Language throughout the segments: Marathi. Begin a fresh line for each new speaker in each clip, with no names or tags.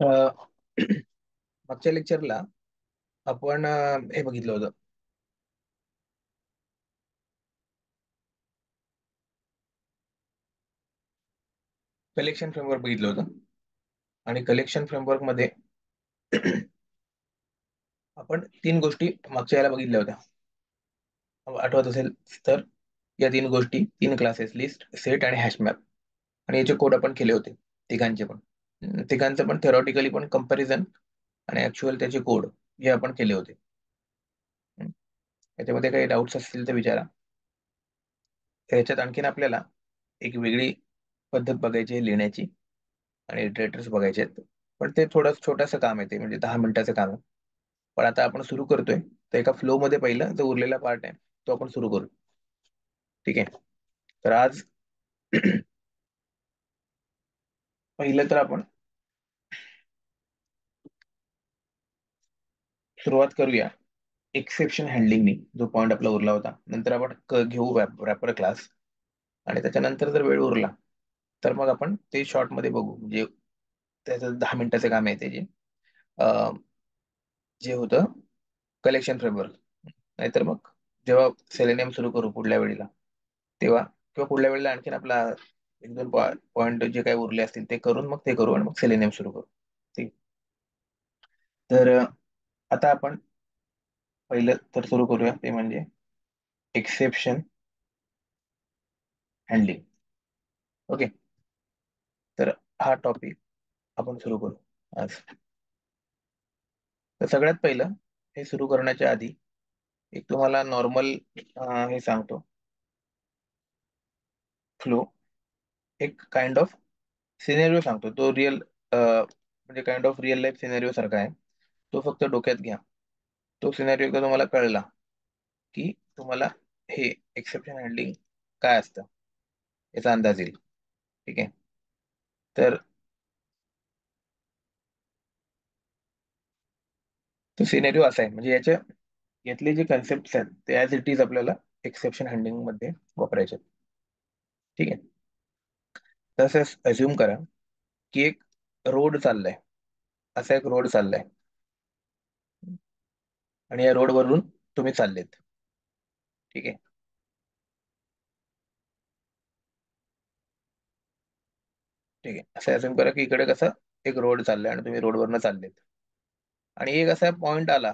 अ, मागच्या लेक्चरला आपण हे बघितलं होतं. कलेक्शन फ्रेमवर्क बघितलं होतं. आणि कलेक्शन फ्रेमवर्क मध्ये आपण तीन गोष्टी मागच्या याला बघितल्या होत्या. आठवत असेल तर या तीन गोष्टी, तीन क्लासेस, लिस्ट, सेट आणि हॅशमॅप. आणि याचे कोड आपण केले होते, तिघांचे पण. तिघांचं पण थेरॉटिकली पण कंपॅरिझन आणि ऍक्च्युअल त्याचे कोड हे आपण केले होते. हम्म. याच्यामध्ये काही डाऊट्स असतील तर विचारा. याच्यात आणखीन आपल्याला एक वेगळी पद्धत बघायची आहे लिहिण्याची, आणि इटरेटर्स बघायचे आहेत. पण ते थोडं छोटंसं काम आहे, ते म्हणजे 10 मिनिटाचं काम आहे. पण आता आपण सुरू करतोय, तर एका फ्लो मध्ये पहिलं जो उरलेला पार्ट आहे तो आपण सुरू करू. ठीक आहे. तर आज पहिलं तर आपण सुरुवात करूया एक्सेप्शन हँडलिंगनी, जो पॉईंट आपला उरला होता. नंतर आपण घेऊ रॅपर क्लास. आणि त्याच्यानंतर जर वेळ उरला तर मग आपण ते शॉर्ट मध्ये बघू, म्हणजे त्याचं 10 मिनिटाचं काम आहे ते, जे होतं कलेक्शन फ्रेमवर्क. नाहीतर मग जेव्हा सेलेनियम सुरू करू पुढल्या वेळेला, तेव्हा किंवा पुढल्या वेळेला आणखीन आपला एक दोन पॉईंट जे काही उरले असतील ते करून मग ते करू आणि मग सेलेनियम सुरू करू. ठीक. तर आता आपण पहिलं तर सुरू करूया, ते म्हणजे एक्सेप्शन हँडलिंग. ओके. तर हा टॉपिक आपण सुरू करू आज. तर सगळ्यात पहिलं, हे सुरू करण्याच्या आधी एक तुम्हाला नॉर्मल हे सांगतो, फ्लो, एक काइंड ऑफ सिनेरिओ सांगतो. तो रिअल म्हणजे kind of real life scenario सारखा आहे. तो फक्त डोक्यात घ्या. तो सिनेरिओ एकदा तुम्हाला कळला की तुम्हाला हे एक्सेप्शन हँडलिंग काय असतं याचा अंदाज येईल. ठीक आहे. तर तो सिनेरिओ असा आहे, म्हणजे यातले जे कन्सेप्ट आहेत ते ऍज इट इज आपल्याला एक्सेप्शन हँडलिंग मध्ये वापरायचे आहेत. ठीक आहे. तसंच अज्युम करा की एक रोड चाललाय, असा एक रोड चाललाय, आणि या रोडवरून तुम्ही चाललेत. ठीक आहे. ठीक आहे. असं अज्युम करा की इकडे कसं एक रोड चाललाय आणि तुम्ही रोडवरनं चाललेत. आणि एक असा पॉइंट आला,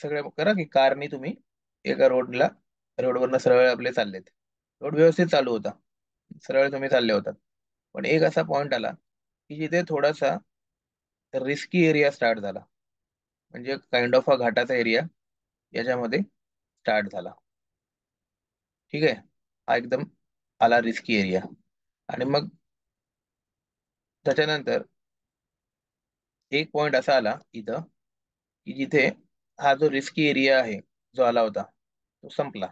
सगळे करा की कारनी तुम्ही एका रोडवरनं सरळ आपले चाललेत. रोड व्यवस्थित चालू होता, सरळ तुम्ही चालले होतात. पण एक असा पॉइंट आला की जिथे थोडासा रिस्की एरिया स्टार्ट झाला, म्हणजे काइंड ऑफ अ घाटाचा एरिया याच्यामध्ये स्टार्ट झाला. ठीक आहे. हा एकदम आला रिस्की एरिया. आणि मग त्याच्यानंतर एक पॉइंट असा आला इथं की जिथे हा जो रिस्की एरिया आहे जो आला होता तो संपला.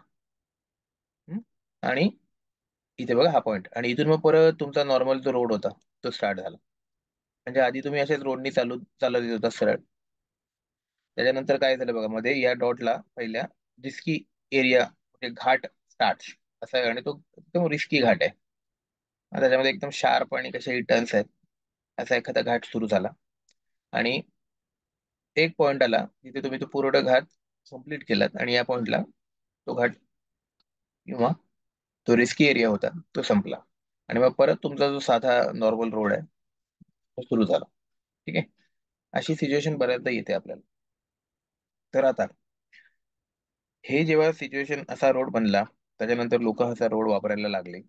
हम्म? आणि इथे बघा हा पॉइंट, आणि इथून मग परत तुमचा नॉर्मल जो रोड होता तो स्टार्ट झाला. म्हणजे आधी तुम्ही असेच रोडनी चालत येत होता सरळ. त्याच्यानंतर काय झालं बघा, मध्ये या डॉटला पहिल्या रिस्की एरिया म्हणजे घाट स्टार्ट असा आहे, आणि तो एकदम रिस्की घाट आहे. आणि त्याच्यामध्ये एकदम शार्प आणि कसे टर्न्स आहेत, असा एखादा घाट सुरू झाला. आणि एक पॉइंट आला जिथे तुम्ही तो पूर्ण घाट कम्प्लीट केलात, आणि या पॉइंटला तो घाट किंवा तो रिस्की एरिया होता तो संपला. आणि मग परत तुमचा जो साधा नॉर्मल रोड आहे तो सुरू झाला. ठीक आहे. अशी सिच्युएशन बऱ्याचदा येते आपल्याला. तर आता हे जेव्हा सिच्युएशन असा रोड बनला, त्याच्यानंतर लोक असा रोड वापरायला लागले.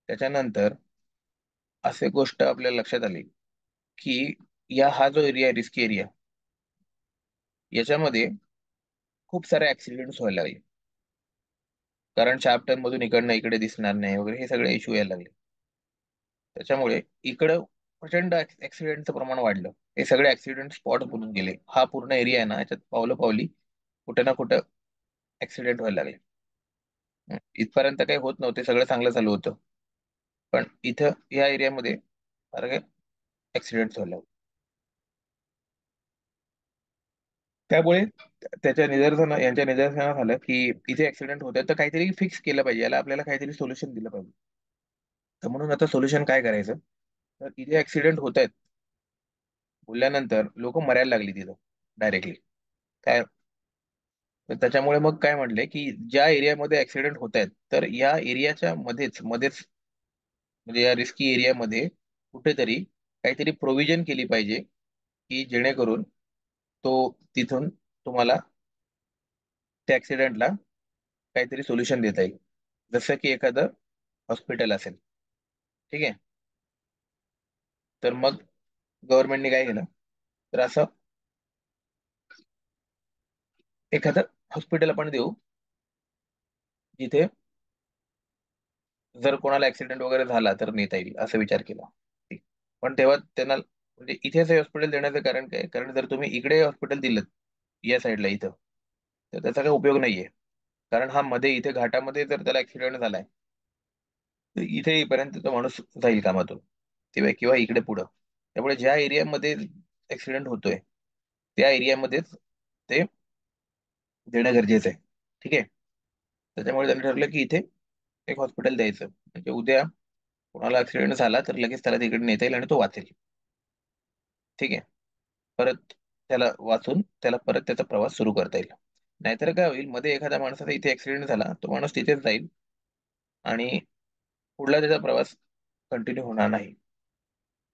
त्याच्यानंतर असे गोष्ट आपल्या लक्षात आली की हा जो एरिया आहे रिस्की एरिया, याच्यामध्ये खूप सारे ऍक्सिडेंट्स व्हायला लागले. कारण शार्प टर्न मधून इकडनं इकडे दिसणार नाही वगैरे, हे सगळे इश्यू यायला लागले. त्याच्यामुळे इकडं प्रचंड ऍक्सिडेंटचं प्रमाण वाढलं. हे सगळे ऍक्सिडेंट स्पॉट बनून गेले. हा पूर्ण एरिया आहे ना, याच्यात पावलं पावली कुठे ना कुठं ऍक्सिडेंट व्हायला लागले. इथपर्यंत काही होत नव्हते, सगळं चांगलं चालू होतं. पण इथं या एरियामध्ये फार काही ऍक्सिडेंट व्हायला लागले. त्यामुळे यांच्या निदर्शनास आलं की इथे ऍक्सिडेंट होत तर काहीतरी फिक्स केलं पाहिजे, याला आपल्याला काहीतरी सोल्युशन दिलं पाहिजे. तर म्हणून आता सोल्युशन काय करायचं, तर इथे ऍक्सिडेंट होत आहेत, बोलल्यानंतर लोक मरायला लागली तिथं डायरेक्टली. काय, तर त्याच्यामुळे मग काय म्हणले की ज्या एरियामध्ये ऍक्सिडेंट होत आहेत, तर या एरियाच्या मध्येच मध्येच म्हणजे या रिस्की एरियामध्ये कुठेतरी काहीतरी प्रोव्हिजन केली पाहिजे, की जेणेकरून तो तिथून तुम्हाला त्या ऍक्सिडेंटला काहीतरी सोल्युशन देता येईल. जसं की एखादं हॉस्पिटल असेल. ठीक आहे. तर मग गव्हर्नमेंटने काय केलं, तर असं एखादं हॉस्पिटल आपण देऊ, जिथे जर कोणाला ऍक्सिडेंट वगैरे झाला तर नेता येईल, असा विचार केला. ठीक. पण तेव्हा त्यांना म्हणजे इथेच हे हॉस्पिटल देण्याचं कारण काय, कारण जर तुम्ही इकडे हॉस्पिटल दिलं या साईडला इथं, तर त्याचा काही उपयोग नाहीये. कारण हा मध्ये इथे घाटामध्ये जर त्याला ऍक्सिडेंट झालाय, तर इथे येईपर्यंत तो माणूस जाईल कामातून, तेव्हा किंवा इकडे पुढं. त्यामुळे ज्या एरियामध्ये ऍक्सिडेंट होतोय त्या एरियामध्येच ते देणं गरजेचं आहे. ठीक आहे. त्याच्यामुळे त्यांनी ठरवलं की इथे एक हॉस्पिटल द्यायचं, म्हणजे उद्या कोणाला ऍक्सिडेंट झाला तर लगेच त्याला तिकडे नेता येईल आणि तो वाचेल. ठीक आहे. परत त्याला वाचून त्याला परत त्याचा प्रवास सुरू करता येईल. नाहीतर काय होईल, मध्ये एखाद्या माणसाचा इथे ऍक्सिडेंट झाला, तो माणूस तिथेच जाईल आणि पुढला त्याचा प्रवास कंटिन्यू होणार नाही.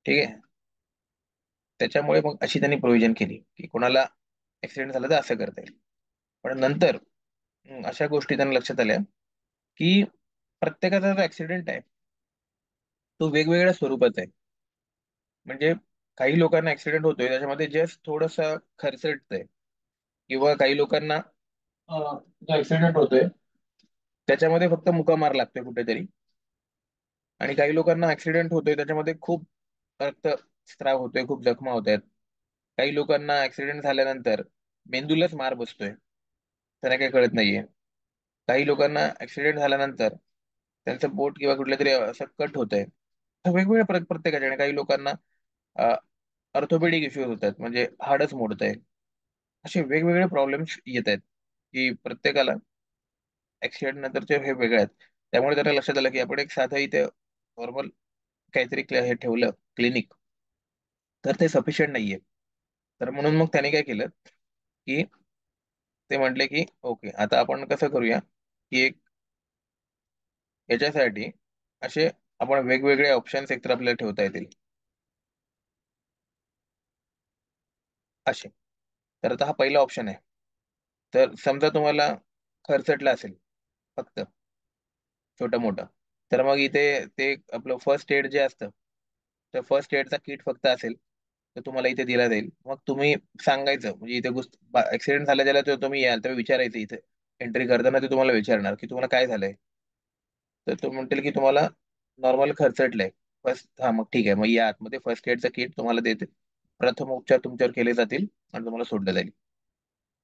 ठीक आहे. त्याच्यामुळे मग अशी त्यांनी प्रोव्हिजन केली की कोणाला ऍक्सिडेंट झाला तर असं करता येईल. पण नंतर अशा गोष्टी त्यांना लक्षात आल्या की प्रत्येकाचा जो ऍक्सिडेंट आहे तो वेगवेगळ्या स्वरूपाचा आहे. म्हणजे काही लोकांना ऍक्सिडेंट होतोय त्याच्यामध्ये जस्ट थोडस खरचटतंय, किंवा काही लोकांना जो ऍक्सिडेंट होतोय त्याच्यामध्ये फक्त मुका मार लागतोय कुठेतरी, आणि काही लोकांना ऍक्सिडेंट होतोय त्याच्यामध्ये खूप रक्तस्राव होतोय, खूप जखमा होत आहेत. काही लोकांना ऍक्सिडेंट झाल्यानंतर मेंदूलाच मार बसतोय, त्यांना काही कळत नाहीये. काही लोकांना ऍक्सिडेंट झाल्यानंतर त्यांचं बोट किंवा कुठलं तरी असं कट होतंय. वेगवेगळ्या प्रत्येकाच्या, आणि काही लोकांना ऑर्थोपेडिक इश्यूज होतात, म्हणजे हाडच मोडत आहे. असे वेगवेगळे प्रॉब्लेम्स येत आहेत की प्रत्येकाला ऍक्सिडेंट नंतरचे हे वेगळे आहेत. त्यामुळे त्याला लक्षात आलं की आपण एक साधं इथे नॉर्मल काहीतरी हे ठेवलं क्लिनिक, तर ते सफिशियंट नाहीये. तर म्हणून मग त्याने काय केलं की ते म्हटले की ओके, आता आपण कसं करूया की एक याच्यासाठी असे आपण वेगवेगळे ऑप्शन्स एकतर आपल्याला ठेवता येतील असे. तर आता हा पहिला ऑप्शन आहे. तर समजा तुम्हाला खर्चटलं असेल फक्त छोटं मोठं, तर मग इथे ते आपलं फर्स्ट एड जे असतं, तर फर्स्ट एडचा किट फक्त असेल तर तुम्हाला इथे दिला जाईल. मग तुम्ही सांगायचं, म्हणजे इथे ऍक्सिडेंट झाला ज्याला तर तुम्ही याल तेव्हा विचारायचं, इथे एंट्री करताना ते तुम्हाला विचारणार की तुम्हाला काय झालंय. तर तो म्हणतील की तुम्हाला नॉर्मल खर्चटलंय फर्स्ट. हा, मग ठीक आहे, मग या आतमध्ये फर्स्ट एडचं किट तुम्हाला देते, प्रथम उपचार तुमच्यावर केले जातील आणि तुम्हाला सोडलं जाईल.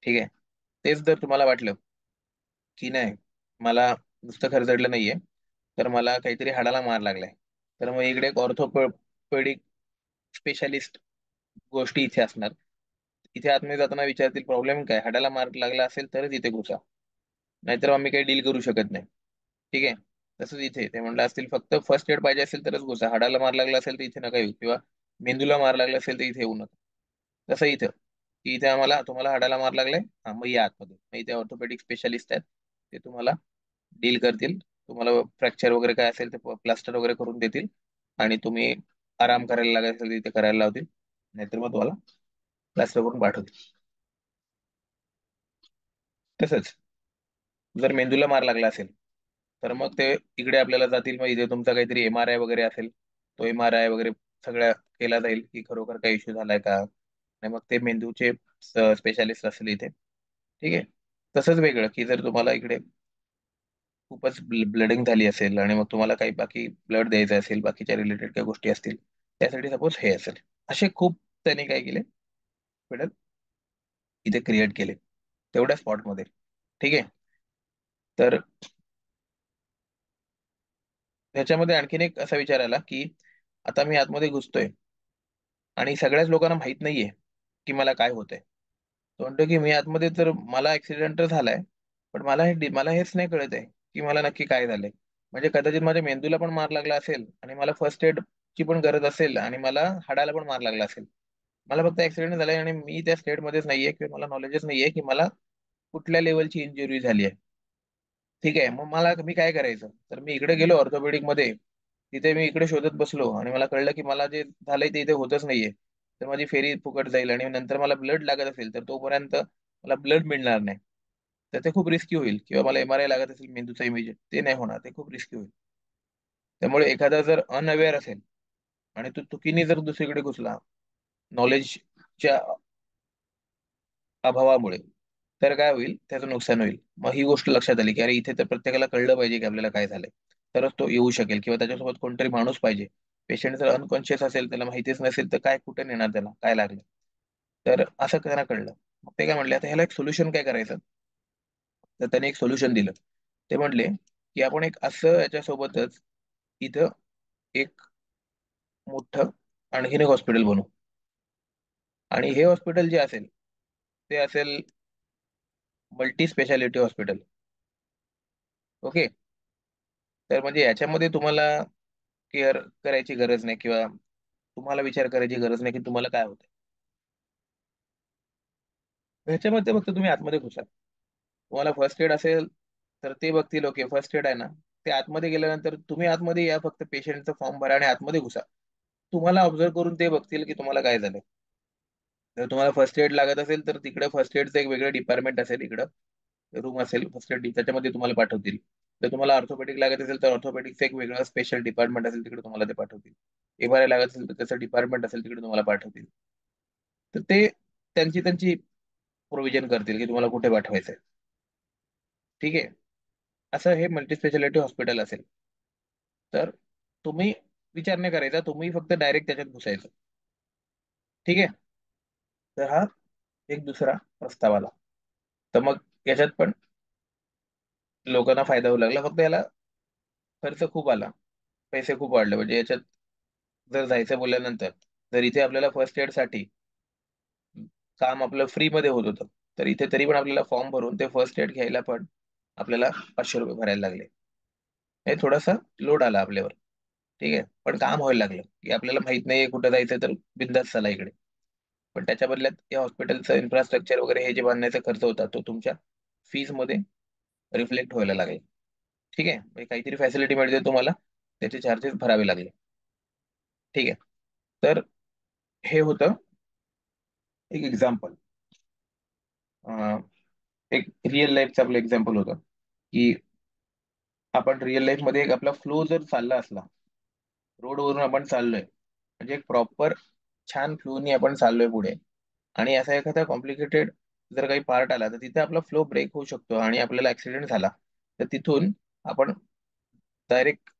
ठीक आहे. तेच जर तुम्हाला वाटलं की नाही, मला नुसतं खरचडलं नाहीये, तर मला काहीतरी हाडाला मार लागलाय, तर मग इकडे एक ऑर्थोपेडिक स्पेशालिस्ट गोष्टी इथे असणार. इथे आतमध्ये जाताना विचारतील प्रॉब्लेम काय, हाडाला मार लागला असेल तरच इथे घुसा, नाहीतर आम्ही काही डील करू शकत नाही. ठीक आहे. तसंच इथे ते म्हणलं असतील फक्त फर्स्ट एड पाहिजे असेल तरच घुसा, हाडाला मार लागला असेल तर इथे नका येऊ, किंवा मेंदूला मार लागला असेल तर इथे येऊ नका. तसं इथं की इथे आम्हाला तुम्हाला हाडाला मार लागलाय, हा मग या आतमध्ये, मग इथे ऑर्थोपेडिक स्पेशालिस्ट आहेत, ते तुम्हाला डील करतील. तुम्हाला फ्रॅक्चर वगैरे काय असेल ते प्लास्टर वगैरे करून देतील, आणि तुम्ही आराम करायला लागेल असेल तिथे करायला लावतील, नाहीतर मग तुम्हाला प्लास्टर करून पाठवतील. तसंच जर मेंदूला मार लागला असेल, तर मग ते इकडे आपल्याला जातील, मग इथे तुमचा काहीतरी MRI वगैरे असेल, तो MRI वगैरे सगळ्या केला जाईल की खरोखर काही इश्यू झालाय का. आणि मग ते मेंदूचे स्पेशालिस्ट असतील इथे. ठीक आहे. तसंच वेगळं की जर तुम्हाला इकडे खूपच ब्लडिंग झाली असेल आणि मग तुम्हाला काही बाकी ब्लड द्यायचं असेल, बाकीच्या रिलेटेड काही गोष्टी असतील, त्यासाठी सपोज हे असेल. असे खूप त्यांनी काय केले, हॉस्पिटल इथे क्रिएट केले तेवढ्या स्पॉटमध्ये. ठीक आहे. तर ह्याच्यामध्ये आणखीन एक असा विचार आला की आता मी आतमध्ये घुसतोय आणि सगळ्याच लोकांना माहित नाहीये की मला काय होतंय. तो म्हणतो की मी आतमध्ये, तर मला ऍक्सिडेंट तर झालाय, पण मला हेच नाही कळत आहे की मला नक्की काय झालंय. म्हणजे कदाचित माझ्या मेंदूला पण मार लागला असेल, आणि मला फर्स्ट एड ची पण गरज असेल, आणि मला हाडाला पण मार लागला असेल. मला फक्त ऍक्सिडेंट झालाय आणि मी त्या स्टेट मध्येच नाहीये किंवा मला नॉलेजच नाहीये की मला कुठल्या लेवलची इंजुरी झाली आहे. ठीक आहे, मग मला मी काय करायचं, तर मी इकडे गेलो ऑर्थोपेडिक मध्ये. तिथे मी इकडे शोधत बसलो आणि मला कळलं की मला जे झालंय ते इथे होतच नाहीये. तर माझी फेरी फुकट जाईल आणि नंतर मला ब्लड लागत असेल तर तोपर्यंत मला ब्लड मिळणार नाही. तर ते खूप रिस्की होईल. किंवा मला एमआरआय लागत असेल मेंदूचा इमेज, ते नाही होणार, ते खूप रिस्की होईल. त्यामुळे एखादा जर अनअवेअर असेल आणि तो चुकीने जर दुसरीकडे घुसला नॉलेजच्या अभावामुळे, तर काय होईल, त्याचं नुकसान होईल. मग ही गोष्ट लक्षात आली की अरे इथे तर प्रत्येकाला कळलं पाहिजे की आपल्याला काय झालंय, तरच तो येऊ शकेल. किंवा त्याच्यासोबत कोणतरी माणूस पाहिजे. पेशंट जर अनकॉन्शियस असेल, त्याला माहितीच नसेल, तर काय कुठे नेणार त्याला, काय लागलं. तर असं त्यांना कळलं. मग ते काय म्हणले, आता ह्याला एक सोल्युशन काय करायचं. तर त्याने एक सोल्युशन दिलं. ते म्हणले की आपण एक असं याच्यासोबतच इथं एक मोठं आणखीन एक हॉस्पिटल बनवू. आणि हे हॉस्पिटल जे असेल ते असेल मल्टी स्पेशालिटी हॉस्पिटल. ओके. तर म्हणजे याच्यामध्ये तुम्हाला केअर करायची गरज नाही किंवा तुम्हाला विचार करायची गरज नाही की तुम्हाला काय होतं. ह्याच्यामध्ये फक्त तुम्ही आतमध्ये घुसा. तुम्हाला फर्स्ट एड असेल तर ते बघतील, ओके फर्स्ट एड आहे ना. ते आतमध्ये गेल्यानंतर तुम्ही आतमध्ये या, फक्त पेशंटचा फॉर्म भरा आणि आतमध्ये घुसा. तुम्हाला ऑब्झर्व करून ते बघतील की तुम्हाला काय झालंय. जर तुम्हाला फर्स्ट एड लागत असेल तर तिकडे फर्स्ट एडचं एक वेगळं डिपार्टमेंट असेल, इकडं रूम असेल फर्स्ट एड, त्याच्यामध्ये तुम्हाला पाठवतील. जर तुम्हाला ऑर्थोपेडिक लागत असेल तर ऑर्थोपेडिकचं एक वेगळं स्पेशल डिपार्टमेंट असेल, तिकडे तुम्हाला ते पाठवतील. एमआरआय लागत असेल तर त्याचं डिपार्टमेंट असेल, तिकडे तुम्हाला पाठवतील. तर ते त्यांची त्यांची प्रोव्हिजन करतील की तुम्हाला कुठे पाठवायचंय. ठीक आहे. असं हे मल्टी स्पेशालिटी हॉस्पिटल असेल तर तुम्ही विचार नाही करायचा, तुम्ही फक्त डायरेक्ट त्याच्यात घुसायचं. ठीक आहे. तर हा एक दुसरा प्रस्ताव आला. तर मग याच्यात पण लोकांना फायदा होऊ लागला. फक्त याला खर्च खूप आला, पैसे खूप वाढले. म्हणजे याच्यात जर जायचं बोलल्यानंतर, जर इथे आपल्याला फर्स्ट एड साठी काम आपलं फ्री मध्ये होत होतं, तर इथे तरी पण आपल्याला फॉर्म भरून ते फर्स्ट एड घ्यायला पण आपल्याला 500 रुपये भरायला लागले. हे थोडासा लोड आला आपल्यावर. ठीक आहे, पण काम व्हायला लागलं की आपल्याला माहित नाहीये कुठं जायचं तर बिंदास चला इकडे. पण त्याच्या बदल्यात या हॉस्पिटलचं इन्फ्रास्ट्रक्चर वगैरे हे जे बांधण्याचा खर्च होता तो तुमच्या फीज मध्ये रिफ्लेक्ट व्हायला लागेल. ठीक आहे, म्हणजे काहीतरी फॅसिलिटी मिळते तुम्हाला, त्याचे चार्जेस भरावे लागले. ठीक आहे. तर हे होतं एक एक्झाम्पल. एक रिअल लाईफचं आपलं एक्झाम्पल होतं की आपण रिअल लाईफ मध्ये एक आपला फ्लो जर चालला असला, रोडवरून आपण चाललोय, म्हणजे एक प्रॉपर छान फ्लोनी आपण चाललोय पुढे, आणि असा एखादा कॉम्प्लिकेटेड जर काही पार्ट आला तर तिथे आपला फ्लो ब्रेक होऊ शकतो आणि आपल्याला ऍक्सिडेंट झाला, तर तिथून आपण डायरेक्ट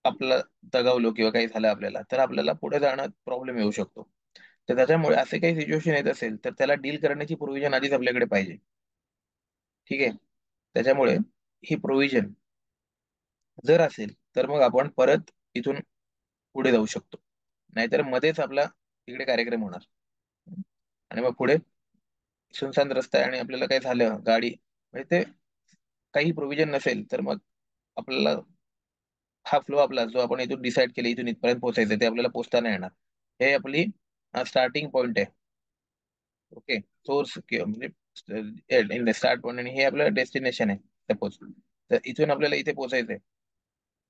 आपला दगावलो किंवा काही झालं आपल्याला, तर आपल्याला पुढे जाणं प्रॉब्लेम येऊ शकतो. तर त्याच्यामुळे असे काही सिच्युएशन येत असेल तर त्याला डील करण्याची प्रोव्हिजन आधीच आपल्याकडे पाहिजे. ठीक आहे. त्याच्यामुळे ही प्रोव्हिजन जर असेल तर मग आपण परत इथून पुढे जाऊ शकतो. नाहीतर मध्येच आपला तिकडे कार्यक्रम होणार. आणि मग पुढे सुनसान रस्ता आहे आणि आपल्याला काही झालं गाडी, म्हणजे ते काही प्रोव्हिजन नसेल तर मग आपल्याला हा फ्लो आपला जो आपण इथून डिसाईड केले इथून इथपर्यंत पोहोचायचं, ते आपल्याला पोहोचता नाही येणार. हे आपली स्टार्टिंग पॉइंट आहे. ओके. सोर्स किंवा म्हणजे इन स्टार्ट पॉइंट, आणि हे आपलं डेस्टिनेशन आहे सपोज. तर इथून आपल्याला इथे पोहोचायचंय,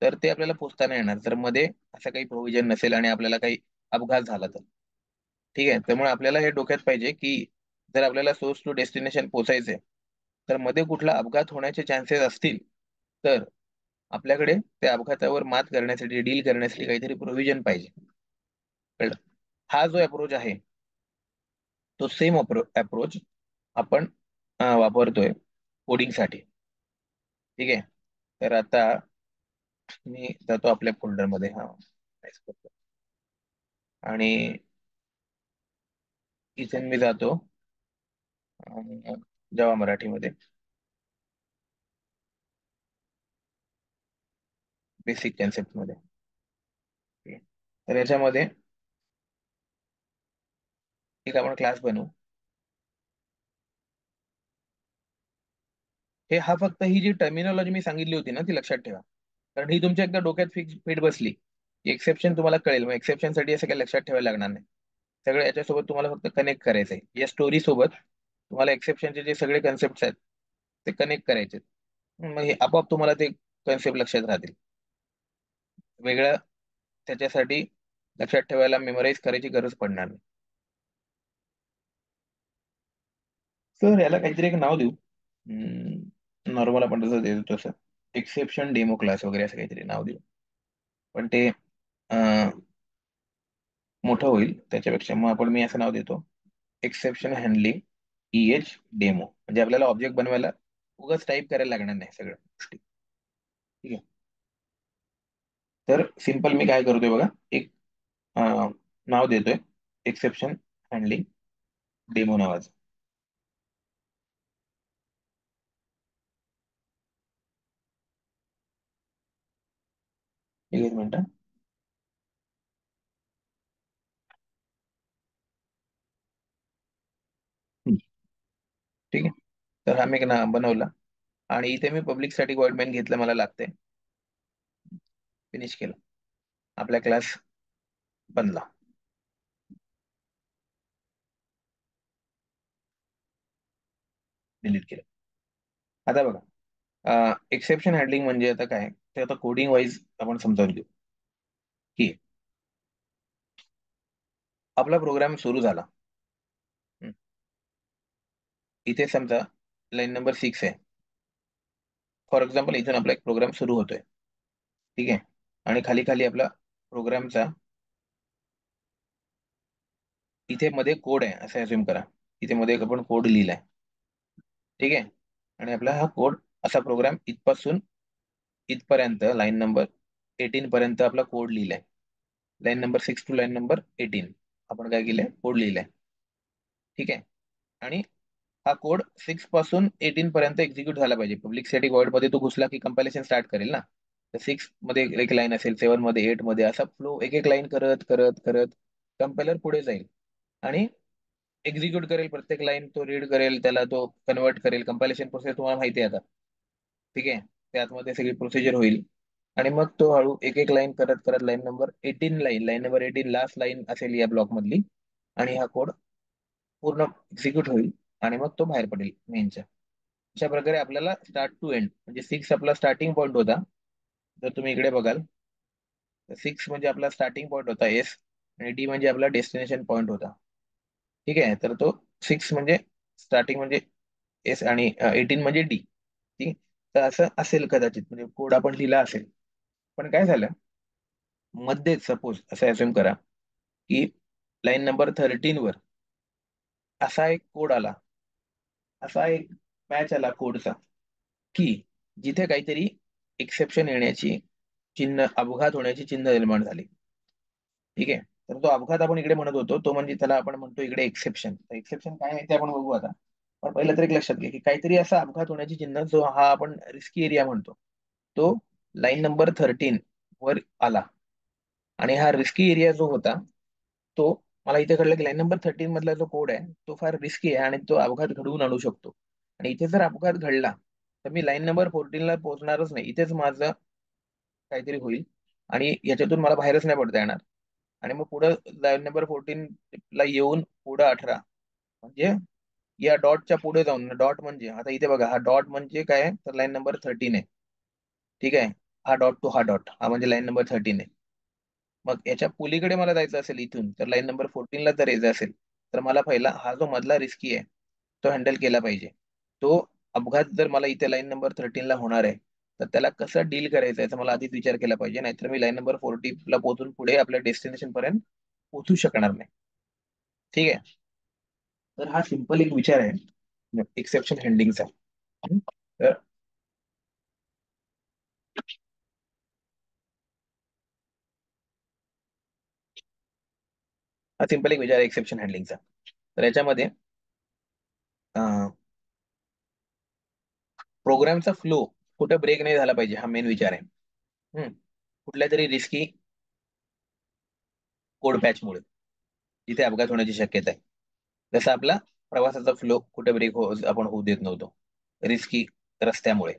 तर ते आपल्याला पोहोचता नाही येणार तर मध्ये असं काही प्रोव्हिजन नसेल आणि आपल्याला काही अपघात झाला तर. ठीक आहे. त्यामुळे आपल्याला हे डोक्यात पाहिजे की जर आपल्याला सोर्स टू डेस्टिनेशन पोहोचायचंय, तर मध्ये कुठला अपघात होण्याचे चान्सेस असतील, तर आपल्याकडे त्या अपघातावर मात करण्यासाठी, डील करण्यासाठी काहीतरी प्रोव्हिजन पाहिजे. कळलं. हा जो अप्रोच आहे तो सेम अप्रोच आपण वापरतोय कोडिंगसाठी. ठीक आहे. तर आता मी जातो आपल्या फोल्डरमध्ये, हा nice करतो. आणि इथे मी जातो जेव्हा मराठीमध्ये बेसिक कन्सेप्ट मध्ये. ठीक आहे. तर याच्यामध्ये एक आपण क्लास बनवू. हे हा फक्त ही जी टर्मिनॉलॉजी मी सांगितली होती ना ती लक्षात ठेवा. कारण ही तुमच्या एकदा डोक्यात फिक्स फिट बसली, एक्सेप्शन तुम्हाला कळेल, मग एक्सेप्शन साठी असं काही लक्षात ठेवायला लागणार नाही. सगळं याच्यासोबत तुम्हाला फक्त कनेक्ट करायचंय. या स्टोरी सोबत तुम्हाला एक्सेप्शनचे जे सगळे कन्सेप्ट आहेत ते कनेक्ट करायचे. मग हे आपोआप तुम्हाला ते कन्सेप्ट लक्षात राहतील. वेगळं त्याच्यासाठी लक्षात ठेवायला मेमोराईज करायची गरज पडणार नाही. सर याला काहीतरी एक नाव देऊ. नॉर्मल आपण जसं देतो तसं एक्सेप्शन डेमो क्लास वगैरे असं काहीतरी नाव देऊ. पण ते मोठं होईल त्याच्यापेक्षा. मग मी असं नाव देतो, एक्सेप्शन हँडलिंग EH डेमो. म्हणजे आपल्याला ऑब्जेक्ट बनवायला उगाच टाईप करायला लागणार नाही सगळ्या गोष्टी. ठीक आहे. तर सिंपल मी काय करतोय बघा, एक नाव देतोय एक्सेप्शन हँडलिंग डेमो नावाचं. एक मिनिट. ठीक आहे. तर हा मी एक नाव बनवला आणि इथे मी पब्लिक स्टॅटिक वॉइड मेन घेतलं, मला लागते. फिनिश केलं. आपला क्लास बनला. डिलीट केलं. आता बघा, एक्सेप्शन हँडलिंग म्हणजे आता काय ते आता कोडिंग वाईज आपण समजावून घेऊ. की आपला प्रोग्राम सुरू झाला. हम्म. इथे समजा लाईन नंबर 6 आहे. फॉर एक्झाम्पल इथून आपला एक प्रोग्राम सुरू होतोय. ठीक आहे. आणि खाली खाली आपला प्रोग्रामचा इथे मध्ये कोड आहे असं अज्युम करा. इथे मध्ये आपण कोड लिहिलाय. ठीक आहे. आणि आपला हा कोड असा प्रोग्राम इथपासून इथपर्यंत लाईन नंबर 18 पर्यंत आपला कोड लिहिलाय. Line number 6 to line number 18 आपण काय केलंय, कोड लिहिलाय. ठीक आहे. आणि हा कोड 6 पासून 18 पर्यंत एक्झिक्यूट झाला पाहिजे. पब्लिक स्टॅटिक वॉइड मध्ये तो घुसला की कंपायलेशन स्टार्ट करेल ना. तर 6 मध्ये एक लाईन असेल, 7 मध्ये, 8 मध्ये, असा फ्लो एक एक लाईन करत करत करत कंपायलर पुढे जाईल आणि एक्झिक्यूट करेल. प्रत्येक लाईन तो रीड करेल, त्याला तो कन्वर्ट करेल. कंपायलेशन प्रोसेस तुम्हाला माहिती आहे आता. ठीक आहे. त्यातमध्ये सगळी प्रोसिजर होईल. आणि मग तो हळू एक एक लाईन करत करत लाईन नंबर 18 लास्ट लाईन असेल या ब्लॉक मधली. आणि हा कोड पूर्ण एक्झिक्यूट होईल आणि मग तो बाहेर पडेल मेनच्या. अशा प्रकारे आपल्याला स्टार्ट टू एंड म्हणजे 6 आपला स्टार्टिंग पॉईंट होता. जर तुम्ही इकडे बघाल तर 6 म्हणजे आपला स्टार्टिंग पॉईंट होता एस, आणि डी म्हणजे आपला डेस्टिनेशन पॉईंट होता. ठीक आहे. तर तो 6 म्हणजे स्टार्टिंग म्हणजे एस आणि 18 म्हणजे डी. ठीक. तर असं असेल कदाचित, म्हणजे कोड आपण लिहिला असेल. पण काय झालं, मध्येच सपोज असं असेम करा की लाईन नंबर 13 वर असा एक कोड आला, असा एक मॅच आला कोडचा, की जिथे काहीतरी एक्सेप्शन येण्याची चिन्ह, अपघात होण्याची चिन्ह निर्माण झाली. ठीक आहे. तर तो अपघात आपण इकडे म्हणत होतो, तो म्हणजे त्याला आपण म्हणतो इकडे एक्सेप्शन. एक्सेप्शन काय आहे ते आपण बघू आता. पण पहिलं तर एक लक्षात घ्या की काहीतरी असा अपघात होण्याची चिन्ह जो हा आपण रिस्की एरिया म्हणतो, तो लाईन नंबर 13 वर आला. आणि हा रिस्की एरिया जो होता तो, मला इथे कळलं की लाईन नंबर 13 मधला जो कोड आहे तो फार रिस्की आहे आणि तो अपघात घडवून आणू शकतो. आणि इथे जर अपघात घडला तर मी लाईन नंबर 14 ला पोहोचणारच नाही. इथेच माझं काहीतरी होईल आणि याच्यातून मला बाहेरच नाही पडता येणार. आणि मग पुढं लाईन नंबर 14 ला येऊन पुढं 18 म्हणजे या डॉटच्या पुढे जाऊन, डॉट म्हणजे आता इथे बघा, हा डॉट म्हणजे काय आहे, तर लाईन नंबर 13 आहे. ठीक आहे. हा डॉट टू हा डॉट हा म्हणजे लाईन नंबर 13 आहे. मग याच्या पलीकडे मला जायचं असेल इथून, तर लाईन नंबर 14 ला जर यायचं असेल तर मला पहिला हा जो मधला रिस्की आहे तो हँडल केला पाहिजे. तो अपघात जर मला इथे लाईन नंबर 13 ला होणार आहे तर त्याला कसं डील करायचं याचा मला आधीच विचार केला पाहिजे. नाहीतर मी लाईन नंबर 14 ला पोहोचून पुढे आपल्या डेस्टिनेशन पर्यंत पोहोचू शकणार नाही. ठीक आहे. तर हा सिंपल एक विचार आहे एक्सेप्शन हँडलिंगचा. तर हा सिंपल एक विचार आहे एक्सेप्शन हँडलिंगचा. तर याच्यामध्ये प्रोग्रामचा फ्लो कुठे ब्रेक नाही झाला पाहिजे, हा मेन विचार आहे. हम्म. कुठल्या तरी रिस्की कोड पॅचमुळे जिथे अपघात होण्याची शक्यता आहे. जसं आपला प्रवासाचा फ्लो कुठे ब्रेक आपण होऊ देत नव्हतो रिस्की रस्त्यामुळे.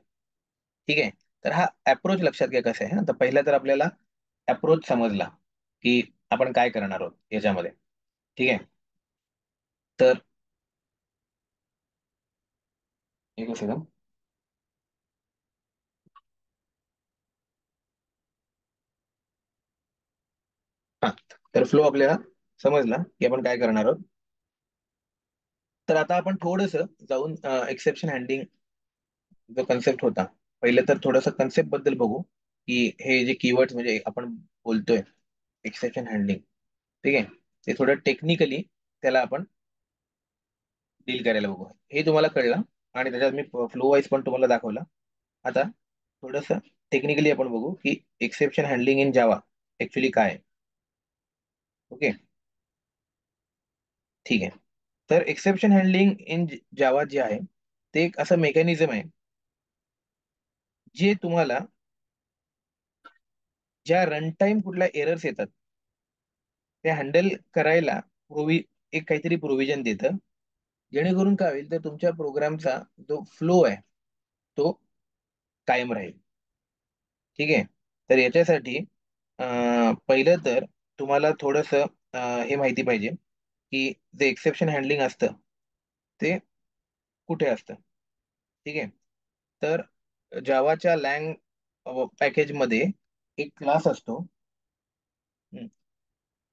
ठीक आहे. तर हा अप्रोच लक्षात घ्या कसं आहे. तर पहिला तर आपल्याला अप्रोच समजला की आपण काय करणार आहोत याच्यामध्ये. ठीक आहे. तर एक सेकंद. हा, तर फ्लो आपल्याला समजला की आपण काय करणार आहोत. तर आता आपण थोडस जाऊन एक्सेप्शन हँडलिंग जो कन्सेप्ट होता, पहिले तर थोडस कन्सेप्ट बद्दल बघू, की हे जे कीवर्ड्स म्हणजे आपण बोलतोय एक्सेप्शन हँडलिंग, ठीक आहे, ते थोडं टेक्निकली त्याला आपण डील करायला बघू. हे तुम्हाला कळलं आणि त्याच्यात मी फ्लो वाईज पण तुम्हाला दाखवला. आता थोडस टेक्निकली आपण बघू की exception handling in Java actually काय आहे. ओके, ठीक आहे. तर एक्सेप्शन हँडलिंग इन जावा जे आहे, ते एक असं मेकॅनिझम आहे जे तुम्हाला ज्या रन टाइम कुठल्या एरर्स येतात ते हँडल करायला एक काहीतरी प्रोव्हिजन देतं, जेणेकरून काय होईल तर तुमच्या प्रोग्रामचा जो फ्लो आहे तो कायम राहील. ठीक आहे. तर याच्यासाठी पहिलं तर तुम्हाला थोडस हे माहिती पाहिजे की जे एक्सेप्शन हँडलिंग असतं ते कुठे असतं. ठीक आहे. तर जावाच्या लँग पॅकेजमध्ये एक क्लास असतो. हं.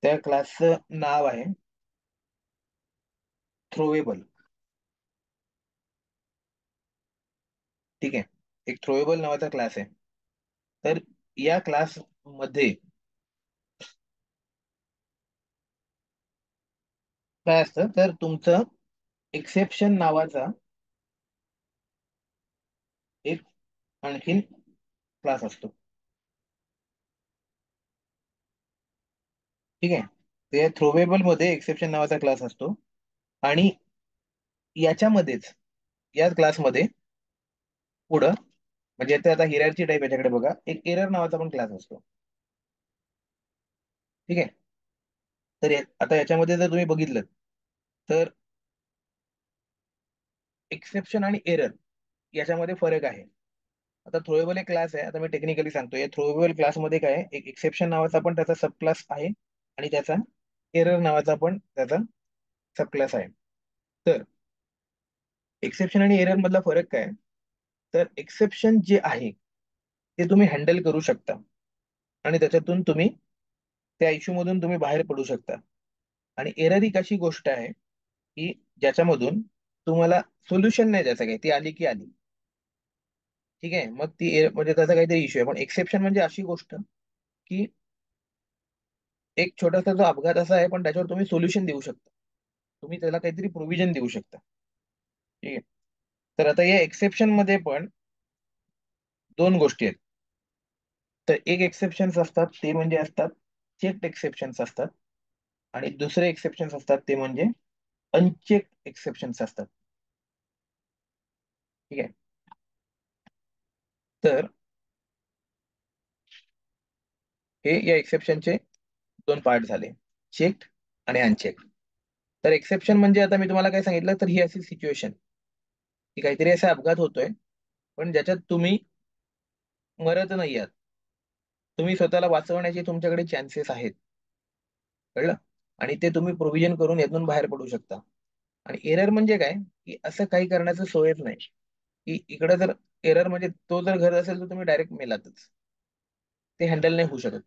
त्या क्लासचं नाव आहे थ्रोवेबल. ठीक आहे. एक थ्रोवेबल नावाचा क्लास आहे. तर या क्लास मध्ये काय असतं तर तुमचं एक्सेप्शन नावाचा एक आणखीन क्लास असतो. ठीक आहे. ते थ्रोवेबल मध्ये एक्सेप्शन नावाचा क्लास असतो आणि याच्यामध्येच या क्लासमध्ये पुढं म्हणजे आता आता हिरार्ची टाईप याच्याकडे बघा, एक एरर नावाचा पण क्लास असतो. ठीक आहे. तर आता याच्यामध्ये जर तुम्ही बघितलं तर एक्सेप्शन आणि एरर याच्यामध्ये फरक आहे. आता थ्रोएबल एक क्लास आहे, आता मी टेक्निकली सांगतो. या थ्रोएबल क्लासमध्ये काय आहे, एक एक्सेप्शन नावाचा पण त्याचा सब क्लास आहे आणि त्याचा एरर नावाचा पण त्याचा सब क्लास आहे. तर एक्सेप्शन आणि एरर मधला फरक काय आहे? तर एक्सेप्शन जे आहे ते तुम्ही हँडल करू शकता आणि त्याच्यातून तुम्ही त्या इश्यू मधून तुम्ही बाहेर पडू शकता. आणि एरर ही कशी गोष्ट आहे की ज्याच्यामधून तुम्हाला सोल्युशन नाही द्यायचं, काय ती आली की आली. ठीक आहे. मग ती म्हणजे त्याचा काहीतरी इश्यू आहे. पण एक्सेप्शन म्हणजे अशी गोष्ट की एक छोटासा जो अपघात असा आहे पण त्याच्यावर तुम्ही सोल्युशन देऊ शकता. तुम्ही त्याला काहीतरी प्रोव्हिजन देऊ शकता. ठीक आहे. तर आता या एक्सेप्शन मध्ये पण दोन गोष्टी आहेत. तर एक एक्सेप्शन्स असतात ते म्हणजे असतात चेक्ड एक्सेप्शन्स असतात आणि दुसरे एक्सेप्शन्स असतात ते म्हणजे अनचेक्ड एक्सेप्शन्स असतात. ठीक आहे. तर हे या एक्सेप्शनचे दोन पार्ट झाले, चेक्ड आणि अनचेक्ड. तर एक्सेप्शन म्हणजे आता मी तुम्हाला काय सांगितलं, तर ही अशी सिच्युएशन की काहीतरी असा अपघात होतोय पण ज्याच्यात तुम्ही मरत नाही आहात, तुम्ही स्वतःला वाचवण्याचे तुमच्याकडे चान्सेस आहेत. कळलं. आणि ते तुम्ही प्रोव्हिजन करून यातून बाहेर पडू शकता. आणि एरर म्हणजे काय, की असं काही करण्याचं सोयच नाही की इकडे जर एरर म्हणजे तो जर घर असेल तर तुम्ही डायरेक्ट मेलातच, ते हँडल नाही होऊ शकत.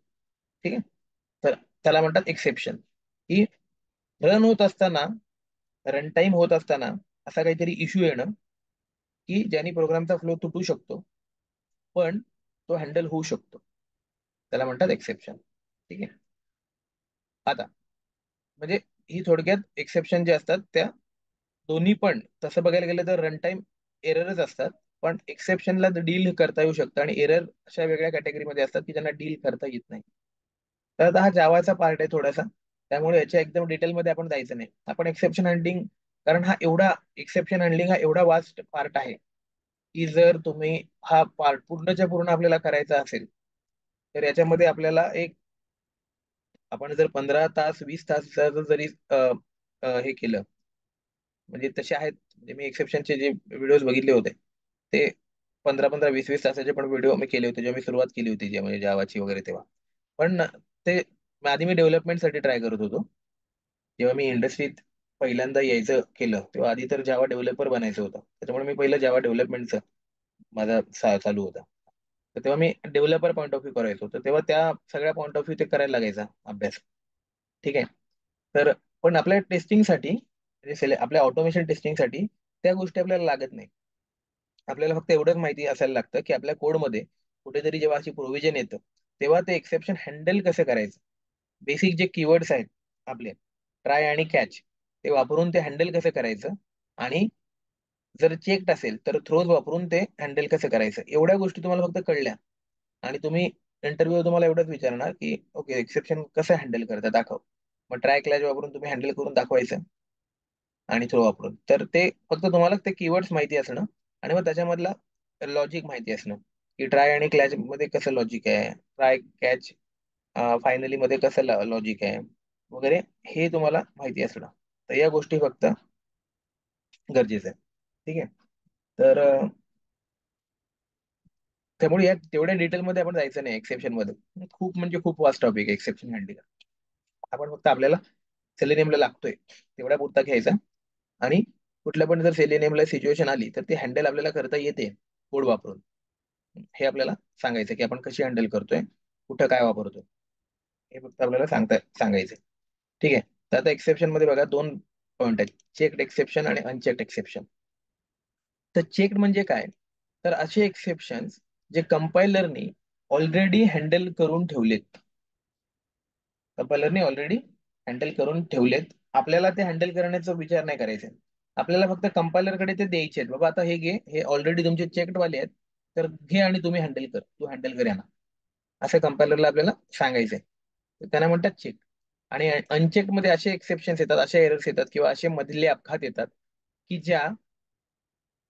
ठीक आहे. तर त्याला म्हणतात एक्सेप्शन. की रन होत असताना, रन टाइम होत असताना असा काहीतरी इश्यू येणं की ज्याने प्रोग्रामचा फ्लो तुटू शकतो पण तो हँडल होऊ शकतो, त्याला म्हणतात एक्सेप्शन. ठीक आहे. आता म्हणजे ही थोडक्यात एक्सेप्शन जे असतात त्या दोन्ही पण तसं बघायला गेलं तर रन टाइम एररच असतात, पण एक्सेप्शनला डील करता येऊ शकतं आणि एरर अशा वेगळ्या कॅटेगरीमध्ये असतात की ज्यांना डील करता येत नाही. तर आता हा जावाचा पार्ट आहे थोडासा, त्यामुळे याच्या एकदम डिटेलमध्ये आपण जायचं नाही. आपण एक्सेप्शन हँडलिंग, कारण हा एवढा एक्सेप्शन हँडलिंग हा एवढा वास्ट पार्ट आहे की जर तुम्ही हा पार्ट पूर्णच्या पूर्ण आपल्याला करायचा असेल तर याच्यामध्ये आपल्याला एक, आपण जर 15 तास 20 तास जरी हे केलं, म्हणजे तसे आहेत, म्हणजे मी एक्सेप्शनचे जे व्हिडिओज बघितले होते ते 15-15 20-20 तासाचे पण व्हिडिओ मी केले होते जेव्हा मी सुरुवात केली होती जे म्हणजे जावाची वगैरे तेव्हा. पण ते आधी मी डेव्हलपमेंटसाठी ट्राय करत होतो. जेव्हा मी इंडस्ट्रीत पहिल्यांदा यायचं केलं तेव्हा आधी तर जावा डेव्हलपर बनायचं होतं, त्याच्यामुळे मी पहिलं जावा डेव्हलपमेंटचं माझा चालू होता. तर तेव्हा मी डेव्हलपर पॉईंट ऑफ व्ह्यू करायचो, तर तेव्हा त्या सगळ्या पॉईंट ऑफ व्ह्यू ते करायला लागायचा अभ्यास. ठीक आहे. तर पण आपल्या टेस्टिंगसाठी म्हणजे आपल्या ऑटोमेशन टेस्टिंगसाठी त्या गोष्टी आपल्याला लागत नाही. आपल्याला फक्त एवढंच माहिती असायला लागतं की आपल्या कोडमध्ये कुठेतरी जेव्हा अशी प्रोव्हिजन येतं तेव्हा ते एक्सेप्शन हँडल कसं करायचं. बेसिक जे कीवर्ड्स आहेत आपले, ट्राय आणि कॅच, ते वापरून ते हँडल कसं करायचं, आणि जर चेक्ड असेल तर थ्रोज वापरून ते हँडल कसं करायचं, एवढ्या गोष्टी तुम्हाला फक्त कळल्या. आणि तुम्ही इंटरव्ह्यू तुम्हाला एवढंच विचारणार की ओके एक्सेप्शन कसं हँडल करता दाखव. मग ट्राय क्लॅच वापरून तुम्ही हँडल करून दाखवायचं आणि थ्रो वापरून. तर ते फक्त तुम्हाला ते कीवर्ड्स माहिती असणं आणि मग त्याच्यामधला लॉजिक माहिती असणं की ट्राय आणि क्लॅच मध्ये कसं लॉजिक आहे, ट्राय कॅच फायनली मध्ये कसं लॉजिक आहे वगैरे, हे तुम्हाला माहिती असणं. तर या गोष्टी फक्त गरजेचं आहे. ठीक आहे. तर त्यामुळे या तेवढ्या डिटेलमध्ये आपण जायचं नाही एक्सेप्शन मध्ये. खूप म्हणजे खूप वास्ट टॉपिक आहे एक्सेप्शन हँडलिंग. आपण फक्त आपल्याला सेलेनियमला लागतोय तेवढ्या पुरता घ्यायचा, आणि कुठल्या पण जर सेलेनियमला सिच्युएशन आली तर ती हँडल आपल्याला करता येते कोड वापरून. हे आपल्याला सांगायचं की आपण कशी हँडल करतोय, कुठं काय वापरतोय, हे फक्त आपल्याला सांगायचं. ठीक आहे. तर आता एक्सेप्शन मध्ये बघा दोन पॉईंट आहेत, चेक्ड एक्सेप्शन आणि अनचेक्ड एक्सेप्शन. तर चेक्ड म्हणजे काय, तर असे एक्सेप्शन जे कंपायलरनी ऑलरेडी हँडल करून ठेवलेत. कंपायलरने ऑलरेडी हँडल करून ठेवलेत, आपल्याला ते हँडल करण्याचा विचार नाही करायचा. आपल्याला फक्त कंपायलरकडे ते द्यायचे आहेत, बाबा आता हे घे, हे ऑलरेडी तुमचे चेक्ड वाले आहेत, तर घे आणि तुम्ही हँडल कर, तू हँडल कर यांना, असं कंपायलरला आपल्याला सांगायचंय. तर त्यांना म्हणतात चेक. आणि अनचेक मध्ये असे एक्सेप्शन्स येतात, असे एरर्स येतात किंवा असे मधले अपघात येतात की ज्या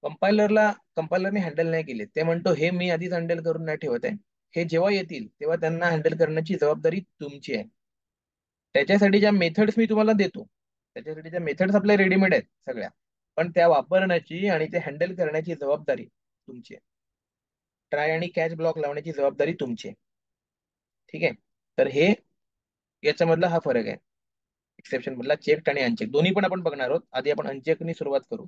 कंपायलरने हँडल नाही केले. ते म्हणतो हे मी आधीच हँडल करून नाही ठेवत आहे, हे जेव्हा येतील तेव्हा त्यांना हँडल करण्याची जबाबदारी तुमची आहे. त्याच्यासाठी ज्या मेथड्स मी तुम्हाला देतो, त्याच्यासाठीच्या मेथड्स आपल्या रेडीमेड आहेत सगळ्या, पण त्या वापरण्याची आणि ते हँडल करण्याची जबाबदारी तुमची आहे. ट्राय आणि कॅच ब्लॉक लावण्याची जबाबदारी तुमची आहे. ठीक आहे. तर हे याच्यामधला हा फरक आहे एक्सेप्शन मधला, चेक्ड आणि अनचेक दोन्ही पण आपण बघणार आहोत. आधी आपण अनचेकनी सुरुवात करू.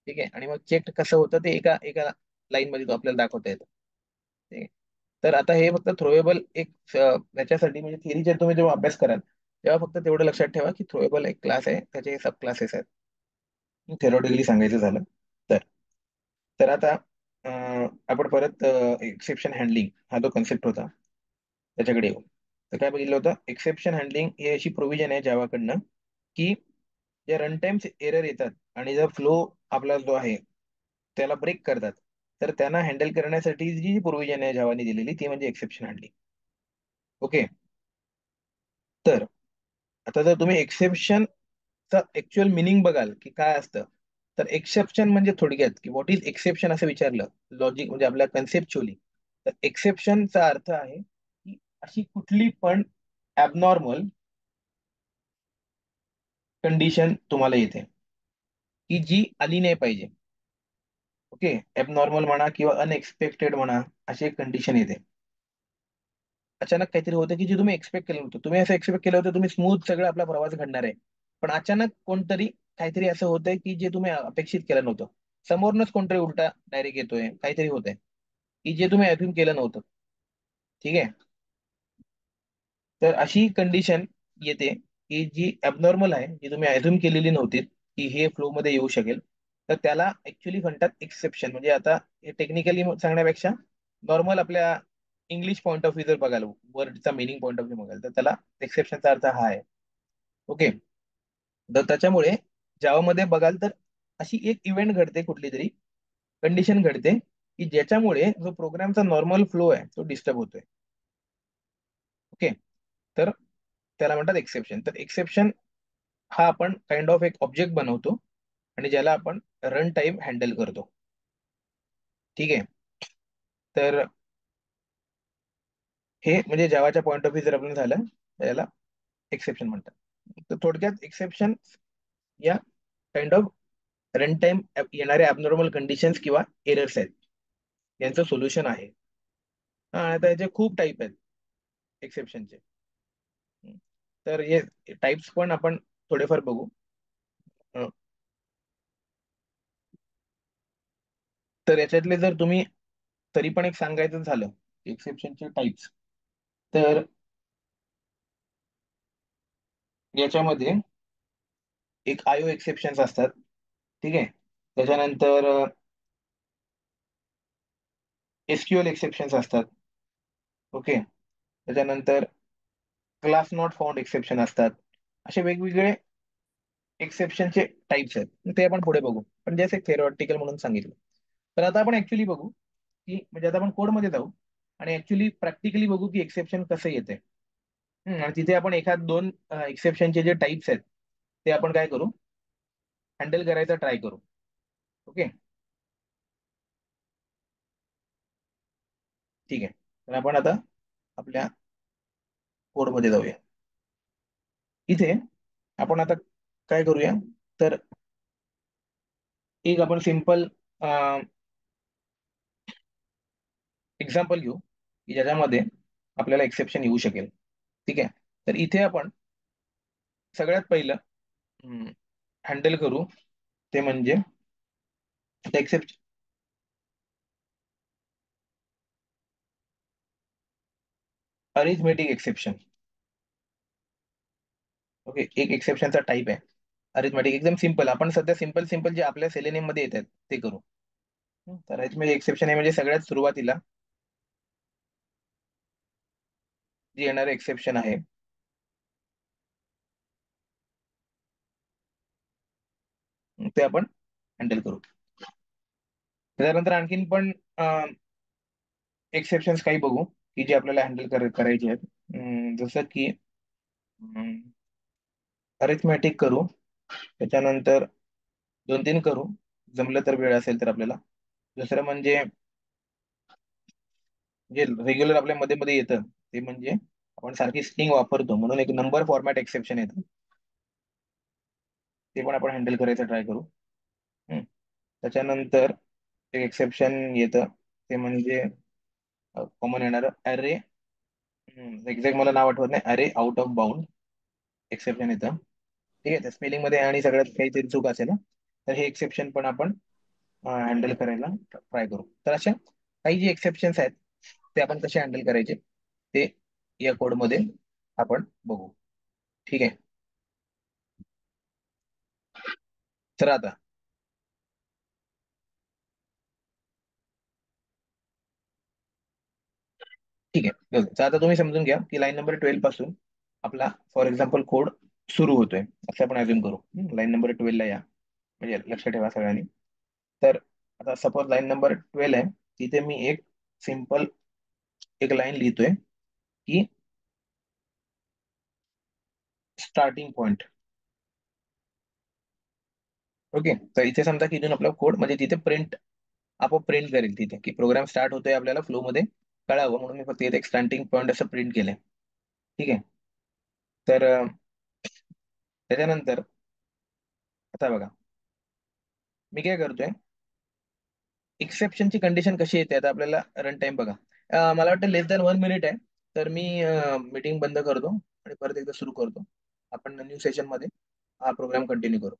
ठीक आहे. आणि मग चेक कसं होतं ते एका एका लाईन मध्ये तो आपल्याला दाखवता येतं. ठीक आहे. तर आता हे फक्त थ्रोएबल एक याच्यासाठी म्हणजे थिअरीचे तुम्ही जेव्हा अभ्यास कराल तेव्हा फक्त तेवढं लक्षात ठेवा की थ्रोएबल एक क्लास आहे, त्याचे सब क्लासेस आहेत. थेरोटिकली सांगायचं झालं तर. तर आता आपण परत एक्सेप्शन हँडलिंग हा जो कन्सेप्ट होता त्याच्याकडे येऊ. तर काय बघितलं होतं, एक्सेप्शन हँडलिंग ही अशी प्रोव्हिजन आहे जावाकडनं की ज्या रन टाइम्स एरर येतात आणि जर फ्लो आपला जो आहे त्याला ब्रेक करतात, तर त्यांना हँडल करण्यासाठी जी प्रोव्हिजन आहे जावाने दिलेली ती म्हणजे एक्सेप्शन हँडलिंग. ओके. तर आता जर तुम्ही एक्सेप्शनचा ऍक्च्युअल मिनिंग बघाल की काय असतं, तर एक्सेप्शन म्हणजे थोडक्यात की व्हॉट इज एक्सेप्शन असं विचारलं लॉजिक म्हणजे आपल्या कन्सेप्च्युअली, तर एक्सेप्शनचा अर्थ आहे की अशी कुठली पण ॲबनॉर्मल कंडिशन तुम्हाला येते की जी आली नाही पाहिजे. ओके. ॲबनॉर्मल म्हणा किंवा अनएक्सपेक्टेड म्हणा, अशी एक कंडिशन येते. अचानक काहीतरी होतं की जे तुम्ही एक्सपेक्ट केलं नव्हतं. तुम्ही असं एक्सपेक्ट केलं होतं तुम्ही स्मूथ सगळं आपला प्रवास घडणार आहे, पण अचानक कोणतरी काहीतरी असं होतंय की जे तुम्ही अपेक्षित केलं नव्हतं. समोरनच कोणतरी उलटा डायरेक्ट येतोय, काहीतरी होतंय की जे तुम्ही अझ्युम केलं नव्हतं. ठीक आहे. तर अशी कंडिशन येते की जी ॲबनॉर्मल आहे, जी तुम्ही अझ्युम केलेली नव्हती की हे फ्लो मध्ये येऊ शकेल. तर त्याला ऍक्च्युली म्हणतात एक्सेप्शन. म्हणजे आता टेक्निकली सांगण्यापेक्षा नॉर्मल आपल्या इंग्लिश पॉईंट ऑफ व्ह्यू जर बघाल, वर्डचा मिनिंग पॉईंट ऑफ व्ह्यू बघाल, तर त्याला एक्सेप्शनचा अर्थ हा आहे. ओके. तर त्याच्यामुळे जावामध्ये बघाल तर अशी एक इव्हेंट घडते, कुठली तरी कंडिशन घडते की ज्याच्यामुळे जो प्रोग्रामचा नॉर्मल फ्लो आहे तो डिस्टर्ब होतोय. ओके. तर त्याला म्हणतात एक्सेप्शन. तर एक्सेप्शन हा आपण काइंड ऑफ एक ऑब्जेक्ट बनवतो आणि ज्याला आपण रन टाइम हँडल करतो. ठीक आहे. तर हे म्हणजे जावाच्या पॉईंट ऑफ व्ह्यू जर आपण झालं तर याला एक्सेप्शन म्हणतात. तर थोडक्यात एक्सेप्शन या काइंड ऑफ रन टाइम येणाऱ्या ॲबनॉर्मल कंडिशन्स किंवा एरर्स आहेत, यांचं सोल्युशन आहे. हा, आता याचे खूप टाईप आहेत एक्सेप्शनचे. तर हे टाइप्स पण आपण थोडेफार बघू. अं, तर याच्यातले जर तुम्ही तरी पण एक सांगायचं झालं एक्सेप्शनचे टाइप्स, तर याच्यामध्ये एक आयओ एक्सेप्शन्स असतात. ठीक आहे. त्याच्यानंतर एसक्यूएल एक्सेप्शन्स असतात. ओके. त्याच्यानंतर क्लास नॉट फाउंड एक्सेप्शन असतात. असे वेगवेगळे एक्सेप्शनचे टाइप्स आहेत, ते आपण पुढे बघू, पण जस्ट एक थेरॉटिकल म्हणून सांगितलं. तर आता आपण ऍक्च्युली बघू की म्हणजे आता आपण कोडमध्ये जाऊ आणि ऍक्च्युली प्रॅक्टिकली बघू की एक्सेप्शन कसं येते. आणि तिथे आपण एखाद दोन एक्सेप्शनचे जे टाइप्स आहेत ते आपण काय करू, हँडल करायचा ट्राय करू. ओके. ठीक आहे. तर आपण आता आपल्या कोडमध्ये जाऊया. इथे आपण आता काय करूया, तर एक आपण सिम्पल एक्झाम्पल घेऊ की ज्याच्यामध्ये आपल्याला एक्सेप्शन येऊ शकेल. ठीक आहे. तर इथे आपण सगळ्यात पहिलं हँडल करू ते म्हणजे एक्सेप्ट अरिथमेटिक एक्सेप्शन. ओके. एक एक्सेप्शनचा टाईप आहे अरिथमेटिक, एकदम सिम्पल. आपण सध्या सिम्पल सिम्पल जे आपल्या सेलेनियम मध्ये येतात ते करू. तर अरिथमेटिक एक्सेप्शन आहे म्हणजे सगळ्यात सुरुवातीला जे येणारं एक्सेप्शन आहे ते आपण हँडल करू. त्यानंतर आणखीन पण एक्सेप्शन्स काही बघू की जे आपल्याला हँडल करायचे आहेत. जसं की अरिथमॅटिक करू. त्याच्यानंतर दोन तीन करू, जमलं तर वेळ असेल तर आपल्याला. दुसरं म्हणजे जे रेग्युलर आपल्या मध्ये मध्ये येतं ते म्हणजे आपण सारखी स्ट्रिंग वापरतो म्हणून एक नंबर फॉर्मॅट एक्सेप्शन येतं, ते पण आपण हँडल करायचं ट्राय करू. हम्म. त्याच्यानंतर एक एक्सेप्शन येतं ते म्हणजे कॉमन येणारं अरे, एक्झॅक्ट मला नाव आठवत नाही, अरे आउट ऑफ बाउंड एक्सेप्शन येतं. ठीक आहे. स्पेलिंग मध्ये आणि सगळ्यात काहीतरी चूक असेल ना, तर हे एक्सेप्शन पण आपण हँडल करायला ट्राय करू. तर अशा काही जे एक्सेप्शन्स आहेत ते आपण कसे हँडल करायचे ते या कोडमध्ये आपण बघू. ठीक आहे. तर आता ठीक आहे. तर आता तुम्ही समजून घ्या की लाईन नंबर 12 पासून आपला फॉर एक्झाम्पल कोड सुरू होतोय असं आपण अज्युम करू. लाईन नंबर 12 ला या, म्हणजे लक्ष ठेवा सगळ्यांनी. तर आता सपोज लाईन नंबर 12 आहे, तिथे मी एक सिम्पल एक लाईन लिहितोय की स्टार्टिंग पॉइंट. ओके. तर इथे समजा की इथून आपला कोड म्हणजे तिथे प्रिंट आपोआप प्रिंट करेल तिथे की प्रोग्राम स्टार्ट होतोय, आपल्याला फ्लो मध्ये कळावं म्हणून मी फक्त इथे एक स्टार्टिंग पॉईंट असं प्रिंट केलंय. ठीक आहे. तर त्याच्यानंतर आता बघा मी काय करतोय, एक्सेप्शनची कंडिशन कशी येते आता आपल्याला रन टाइम बघा. मला वाटतं लेस दॅन 1 मिनिट आहे. तर मी मीटिंग बंद करतो आणि परत एकदा सुरू करतो. आपण न्यू सेशन मध्ये हा प्रोग्राम कंटिन्यू करू.